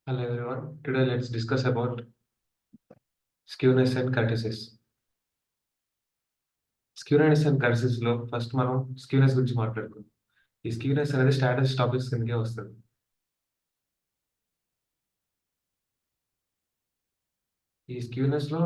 Hello everyone. Today let's discuss about skewness and curtices. Skewness and curtices లో first మనం skewness గురించి మాట్లాడుకుందాం. ఈ స్క్యూనెస్ అనేది స్టాటస్ టాపిక్స్ కిందకే వస్తుంది. ఈ స్క్యూనెస్ లో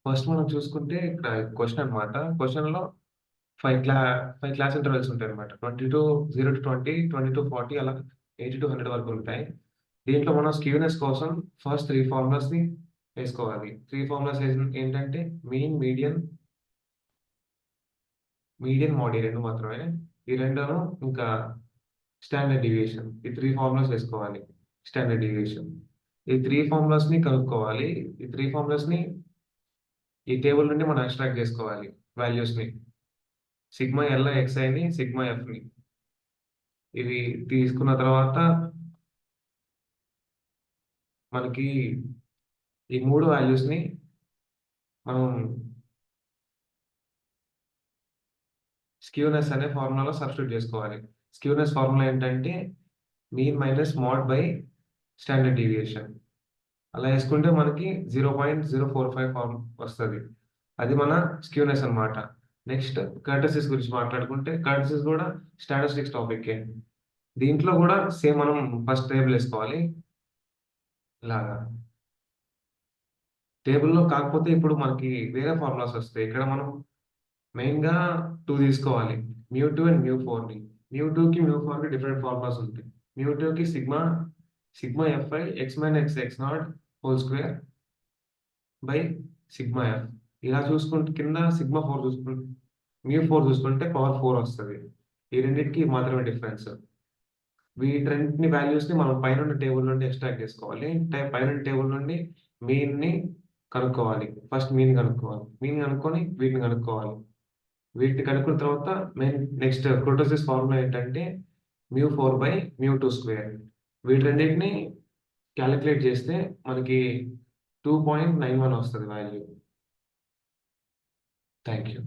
ఫస్ట్ మనం చూసుకుంటే ఇక్కడ క్వశ్చన్ అన్నమాట. క్వశ్చన్ లో ఫైవ్ క్లాస్ ఇంటర్వెల్స్ ఉంటాయి అనమాట. 0 to 20, 20 to 40, అలా 80 to 100 వరకు ఉంటాయి. దీంట్లో మనం స్క్యూనెస్ కోసం ఫస్ట్ త్రీ ఫార్ములాస్ ని వేసుకోవాలి. త్రీ ఫార్ములాస్ ఏంటంటే మీన్, మీడియన్, మోడ్, ఈ రెండు మాత్రమే. ఈ రెండును ఇంకా స్టాండర్డ్ డీవియేషన్, ఈ త్రీ ఫార్ములాస్ వేసుకోవాలి. స్టాండర్డ్ డీవియేషన్, ఈ త్రీ ఫార్ములాస్ ని కనుక్కోవాలి. ఈ త్రీ ఫార్ములాస్ ని ఈ టేబుల్ నుండి మనం ఎక్స్ట్రాక్ట్ చేసుకోవాలి వాల్యూస్ ని, సిగ్మా ఎల్, ఎక్స్ఐ ని, సిగ్మా ఎఫ్ ని. ఇవి తీసుకున్న తర్వాత మనకి ఈ మూడు వాల్యూస్ ని మనం స్క్యూనెస్ అనే ఫార్ములాలో సబ్స్టిట్యూట్ చేసుకోవాలి. స్క్యూనెస్ ఫార్ములా ఏంటంటే mean minus mode by standard deviation. అలా వేసుకుంటే మనకి 0.045 ఫార్మ్ వస్తుంది. అది మన స్క్యూనెస్ అన్నమాట. నెక్స్ట్ కర్టసిస్ గురించి మాట్లాడుకుంటే, కర్టసిస్ కూడా స్టాటిస్టిక్స్ టాపిక్. దీంట్లో కూడా సేమ్ మనం ఫస్ట్ టేబుల్ వేసుకోవాలి ఇలాగా టేబుల్లో. కాకపోతే ఇప్పుడు మనకి వేరే ఫార్ములాస్ వస్తాయి. ఇక్కడ మనం మెయిన్ గా టూ తీసుకోవాలి, μ2 అండ్ μ4 ని. μ2 కి μ4 కి డిఫరెంట్ ఫార్ములాస్ ఉంటాయి. μ2 కి sigma FI X minus X naught whole square by sigma F. ఇలా చూసుకుంటే కింద సిగ్మా 4 చూసుకుంటే, μ4 చూసుకుంటే పవర్ 4 వస్తుంది. ఈ రెండింటికి మాత్రమే డిఫరెన్స్. వీటన్నింటిని వాల్యూస్ ని మనం పైన టేబుల్ నుండి ఎక్స్ట్రాక్ట్ చేసుకోవాలి. పైన టేబుల్ నుండి మీన్ ని కనుక్కోవాలి. ఫస్ట్ మీన్ కనుక్కోవాలి, మీన్ కనుక్కొని వీటిని కనుక్కోవాలి. వీటిని కనుక్కున్న తర్వాత నెక్స్ట్ కుర్టోసిస్ ఫార్ములా ఏంటంటే μ4/μ2 స్క్వేర్. వీటి రెండింటిని క్యాలిక్యులేట్ చేస్తే మనకి 2.91 వస్తుంది వాల్యూ. Thank you.